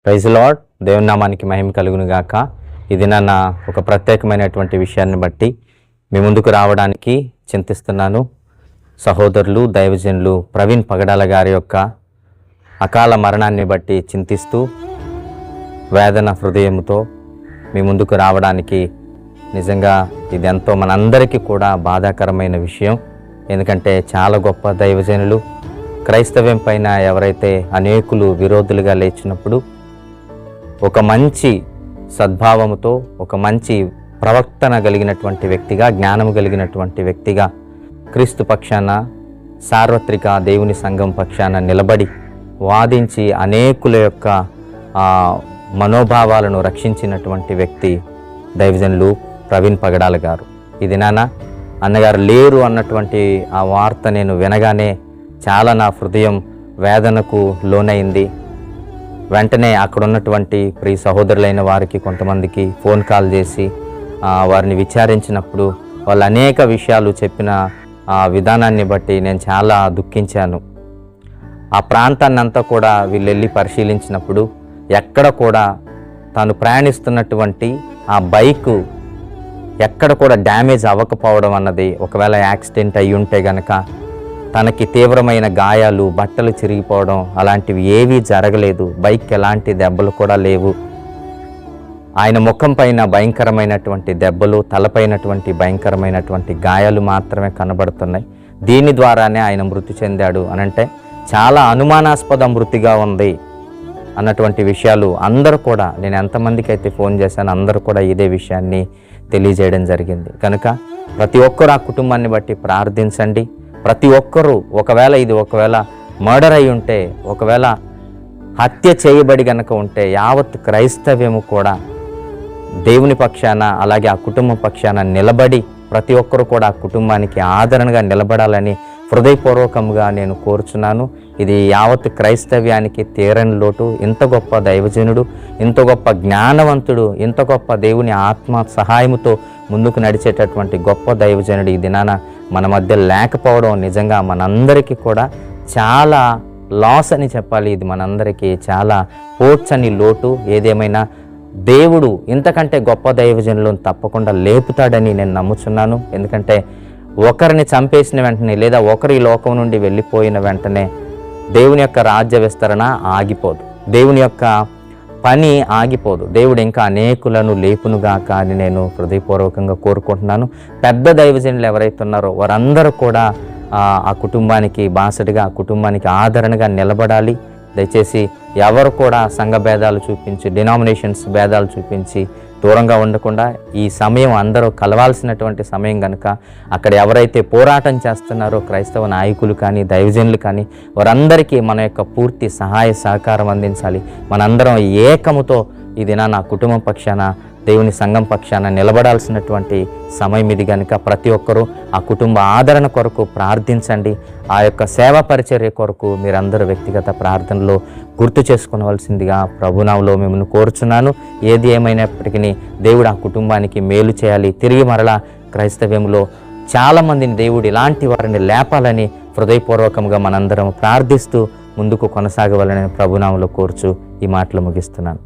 Praise lord. దేవుని నామానికి మహిమ కలుగును గాక. ఇది నా ఒక ప్రత్యేకమైనటువంటి విషయాన్ని బట్టి మీ ముందుకు రావడానికి చింతిస్తున్నాను. సహోదరులు దైవజనులు ప్రవీణ్ పగడాల గారి యొక్క అకాల మరణాన్ని బట్టి చింతిస్తూ వేదన హృదయంతో మీ ముందుకు రావడానికి నిజంగా ఇది ఎంతో మనందరికీ కూడా బాధాకరమైన విషయం. ఎందుకంటే చాలా గొప్ప దైవజనులు క్రైస్తవ్యం పైన ఎవరైతే అనేకులు విరోధులుగా లేచినప్పుడు ఒక మంచి సద్భావముతో ఒక మంచి ప్రవర్తన కలిగినటువంటి వ్యక్తిగా, జ్ఞానము కలిగినటువంటి వ్యక్తిగా క్రీస్తు పక్షాన సార్వత్రిక దేవుని సంఘం పక్షాన నిలబడి వాదించి అనేకుల యొక్క మనోభావాలను రక్షించినటువంటి వ్యక్తి దైవజనులు ప్రవీణ్ పగడాల గారు. ఇది అన్నగారు లేరు అన్నటువంటి ఆ వార్త నేను వినగానే చాలా నా హృదయం వేదనకు లోనైంది. వెంటనే అక్కడ ఉన్నటువంటి ప్రియ సహోదరులైన వారికి కొంతమందికి ఫోన్ కాల్ చేసి వారిని విచారించినప్పుడు వాళ్ళు అనేక విషయాలు చెప్పిన విధానాన్ని బట్టి నేను చాలా దుఃఖించాను. ఆ ప్రాంతాన్ని అంతా కూడా వీళ్ళు వెళ్ళి పరిశీలించినప్పుడు ఎక్కడ కూడా తాను ప్రయాణిస్తున్నటువంటి ఆ బైకు ఎక్కడ కూడా డ్యామేజ్ అవ్వకపోవడం అన్నది, ఒకవేళ యాక్సిడెంట్ అయ్యి ఉంటే గనక తనకి తీవ్రమైన గాయాలు, బట్టలు చిరిగిపోవడం అలాంటివి ఏవీ జరగలేదు. బైక్ ఎలాంటి దెబ్బలు కూడా లేవు. ఆయన ముఖం పైన భయంకరమైనటువంటి దెబ్బలు, తలపైనటువంటి భయంకరమైనటువంటి గాయాలు మాత్రమే కనబడుతున్నాయి. దీని ద్వారానే ఆయన మృతి చెందాడు అనంటే చాలా అనుమానాస్పద మృతిగా ఉంది అన్నటువంటి విషయాలు అందరూ కూడా, నేను ఎంతమందికి అయితే ఫోన్ చేశాను అందరూ కూడా ఇదే విషయాన్ని తెలియజేయడం జరిగింది. కనుక ప్రతి ఒక్కరు ఆ కుటుంబాన్ని బట్టి ప్రార్థించండి. ప్రతి ఒక్కరూ ఒకవేళ మర్డర్ అయి ఉంటే, ఒకవేళ హత్య చేయబడి గనక ఉంటే యావత్ క్రైస్తవ్యము కూడా దేవుని పక్షాన అలాగే ఆ కుటుంబం పక్షాన నిలబడి ప్రతి ఒక్కరు కూడా ఆ కుటుంబానికి ఆదరణగా నిలబడాలని హృదయపూర్వకంగా నేను కోరుచున్నాను. ఇది యావత్ క్రైస్తవ్యానికి తీరని లోటు. ఇంత గొప్ప దైవజనుడు, ఇంత గొప్ప జ్ఞానవంతుడు, ఇంత గొప్ప దేవుని ఆత్మ సహాయముతో ముందుకు నడిచేటటువంటి గొప్ప దైవజనుడు ఈ దినాన మన మధ్య లేకపోవడం నిజంగా మనందరికీ కూడా చాలా లాస్ అని చెప్పాలి. ఇది మనందరికీ చాలా పోడ్చని లోటు. ఏదేమైనా దేవుడు ఇంతకంటే గొప్ప దైవజనులను తప్పకుండా లేపుతాడని నేను నమ్ముచున్నాను. ఎందుకంటే ఒకరిని చంపేసిన వెంటనే లేదా ఒకరి లోకం నుండి వెళ్ళిపోయిన వెంటనే దేవుని యొక్క రాజ్య విస్తరణ ఆగిపోదు, దేవుని యొక్క పని ఆగిపోదు. దేవుడు ఇంకా అనేకులను లేపునుగాక అని నేను హృదయపూర్వకంగా కోరుకుంటున్నాను. పెద్ద దైవజనులు ఎవరైతే ఉన్నారో వారందరూ కూడా ఆ కుటుంబానికి బాసడిగా, ఆ కుటుంబానికి ఆదరణగా నిలబడాలి. దయచేసి ఎవరు కూడా సంఘ భేదాలు చూపించి, డినామినేషన్స్ భేదాలు చూపించి దూరంగా ఉండకుండా ఈ సమయం అందరూ కలవాల్సినటువంటి సమయం కనుక అక్కడ ఎవరైతే పోరాటం చేస్తున్నారో క్రైస్తవ నాయకులు కానీ దైవజనులు కానీ వారందరికీ మన యొక్క పూర్తి సహాయ సహకారం అందించాలి. మనందరం ఏకముతో ఈ దినాన నా కుటుంబం పక్షాన దేవుని సంఘం పక్షాన నిలబడాల్సినటువంటి సమయం ఇది కనుక ప్రతి ఒక్కరూ ఆ కుటుంబ ఆదరణ కొరకు ప్రార్థించండి. ఆ యొక్క సేవా పరిచర్య కొరకు మీరందరూ వ్యక్తిగత ప్రార్థనలో గుర్తు చేసుకోవాల్సిందిగా ప్రభునామములో మిమ్మల్ని కోరుచున్నాను. ఏది ఏమైనప్పటికీ దేవుడు ఆ కుటుంబానికి మేలు చేయాలి. తిరిగి మరలా క్రైస్తవ్యంలో చాలామందిని దేవుడు ఇలాంటి వారిని లేపాలని హృదయపూర్వకంగా మనందరం ప్రార్థిస్తూ ముందుకు కొనసాగవాలని ప్రభునామములో కోరుచు ఈ మాటలు ముగిస్తున్నాను.